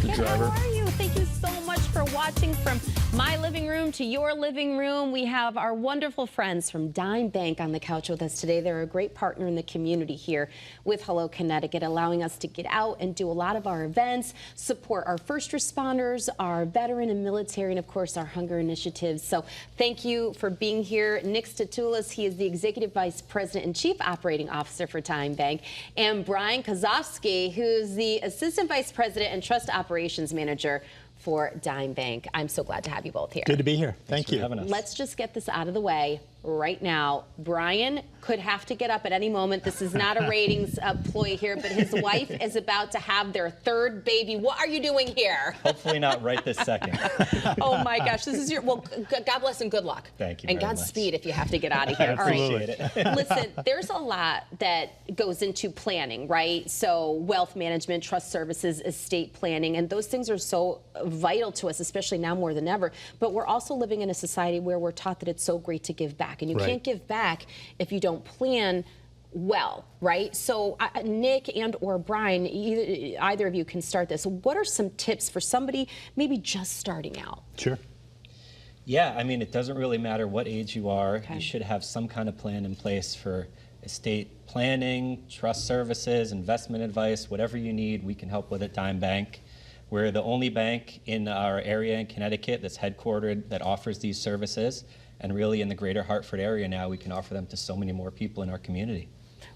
Connecticut. How are you? Thank you so much for watching from my living room to your living room. We have our wonderful friends from Dime Bank on the couch with us today. They're a great partner in the community here with Hello Connecticut, allowing us to get out and do a lot of our events, support our first responders, our veteran and military, and of course our hunger initiatives. So thank you for being here. Nick Statulis, he is the Executive Vice President and Chief Operating Officer for Dime Bank, and Brian Kozovsky, who's the Assistant Vice President and Trust Operations Manager for Dime Bank. I'm so glad to have you both here. Good to be here. Thank you. Let's just get this out of the way right now. Brian could have to get up at any moment. This is not a ratings ploy here, but his wife is about to have their third baby. What are you doing here? Hopefully not right this second. Oh my gosh, this is your, well, God bless and good luck. Thank you and very Godspeed if you have to get out of here. All right. Listen, there's a lot that goes into planning, right? So wealth management, trust services, estate planning, and those things are so vital to us, especially now more than ever. But we're also living in a society where we're taught that it's so great to give back. And you can't give back if you don't plan well, right? So Nick and or Brian, either of you can start this. What are some tips for somebody maybe just starting out? Sure. Yeah, I mean, it doesn't really matter what age you are. Okay. You should have some kind of plan in place for estate planning, trust services, investment advice, whatever you need, we can help with at Dime Bank. We're the only bank in our area in Connecticut that's headquartered that offers these services. And really in the greater Hartford area now, we can offer them to so many more people in our community.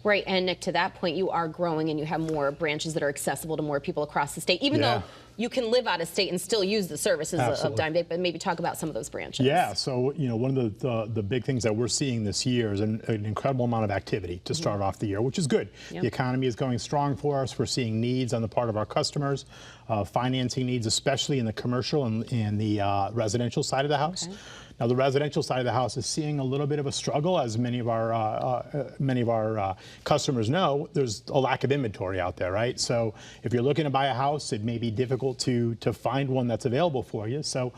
Right, and Nick, to that point, you are growing and you have more branches that are accessible to more people across the state, even though you can live out of state and still use the services of Dime Bank, but maybe talk about some of those branches. Yeah, so you know, one of the big things that we're seeing this year is an incredible amount of activity to start off the year, which is good. The economy is going strong for us. We're seeing needs on the part of our customers, financing needs, especially in the commercial and the residential side of the house. Now, the residential side of the house is seeing a little bit of a struggle, as many of our customers know. There's a lack of inventory out there, right? So if you're looking to buy a house, it may be difficult to find one that's available for you. So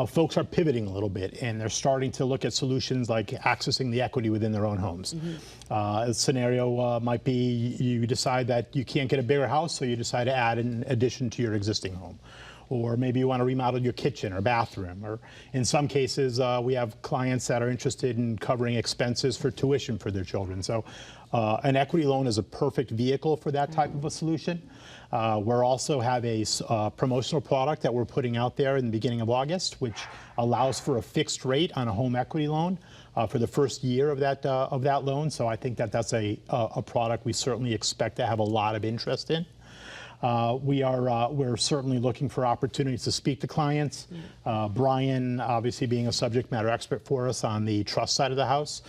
folks are pivoting a little bit, and they're starting to look at solutions like accessing the equity within their own homes. A scenario might be you decide that you can't get a bigger house, so you decide to add an addition to your existing home. Or maybe you want to remodel your kitchen or bathroom. Or in some cases, we have clients that are interested in covering expenses for tuition for their children. So an equity loan is a perfect vehicle for that type of a solution. We also have a promotional product that we're putting out there in the beginning of August, which allows for a fixed rate on a home equity loan for the first year of that loan. So I think that that's a product we certainly expect to have a lot of interest in. We're certainly looking for opportunities to speak to clients. Brian, obviously being a subject matter expert for us on the trust side of the house.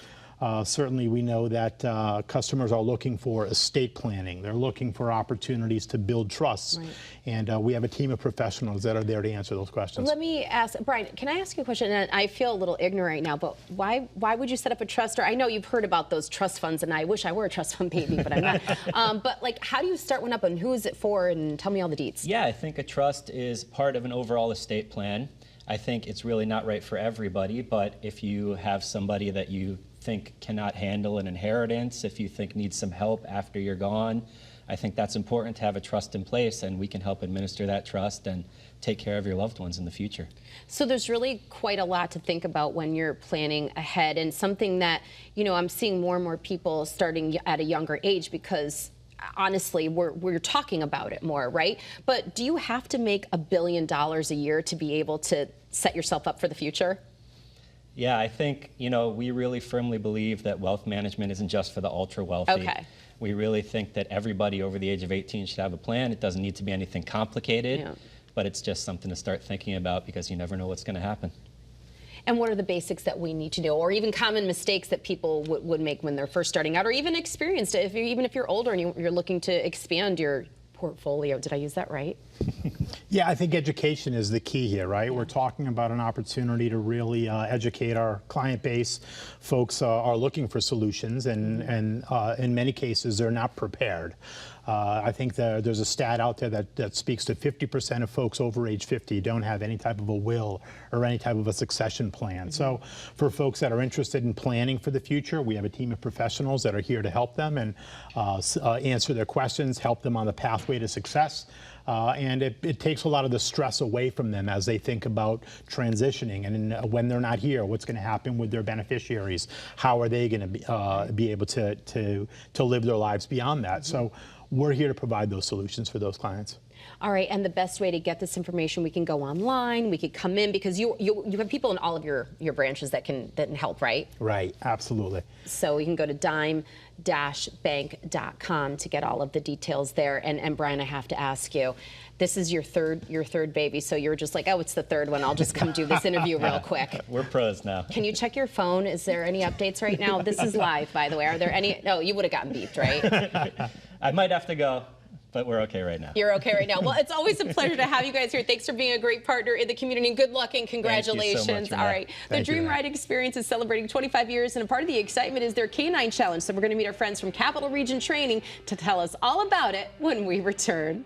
Certainly we know that customers are looking for estate planning. They're looking for opportunities to build trusts. And we have a team of professionals that are there to answer those questions. Let me ask, Brian, can I ask you a question? And I feel a little ignorant right now, but why would you set up a trust? Or I know you've heard about those trust funds, and I wish I were a trust fund baby, but I'm not. But like, how do you start one up, and who is it for? And tell me all the deets. Yeah, I think a trust is part of an overall estate plan. I think it's really not right for everybody, but if you have somebody that you think cannot handle an inheritance, if you think needs some help after you're gone, I think that's important to have a trust in place, and we can help administer that trust and take care of your loved ones in the future. So there's really quite a lot to think about when you're planning ahead, and something that, you know, I'm seeing more and more people starting at a younger age because honestly, we're talking about it more, right? But do you have to make $1 billion a year to be able to set yourself up for the future? Yeah, I think, you know, we really firmly believe that wealth management isn't just for the ultra wealthy. We really think that everybody over the age of 18 should have a plan. It doesn't need to be anything complicated, but it's just something to start thinking about because you never know what's going to happen. And what are the basics that we need to know, or even common mistakes that people would make when they're first starting out, or even experienced, even if you're older and you're looking to expand your portfolio? Did I use that right? Yeah, I think education is the key here, right? We're talking about an opportunity to really educate our client base. Folks are looking for solutions, and in many cases, they're not prepared. I think there's a stat out there that speaks to 50% of folks over age 50 don't have any type of a will or any type of a succession plan. So for folks that are interested in planning for the future, we have a team of professionals that are here to help them and answer their questions, help them on the pathway to success. And it takes a lot of the stress away from them as they think about transitioning and when they're not here, what's going to happen with their beneficiaries? How are they going to be able to live their lives beyond that? So we're here to provide those solutions for those clients. All right, and the best way to get this information, we can go online, we could come in, because you have people in all of your branches that can help, right? Right, absolutely. So we can go to dime-bank.com to get all of the details there. And Brian, I have to ask you, this is your third baby, so you're just like, oh, it's the third one. I'll just come do this interview real quick. We're pros now. Can you check your phone? Is there any updates right now? This is live, by the way. Are there any? No, you would have gotten beeped, right? I might have to go, but we're okay right now. You're okay right now. Well, it's always a pleasure to have you guys here. Thanks for being a great partner in the community. And good luck and congratulations. Thank you so much, all right. The Dream Ride Experience is celebrating 25 years, and a part of the excitement is their Canine Challenge. So we're going to meet our friends from Capital Region Training to tell us all about it when we return.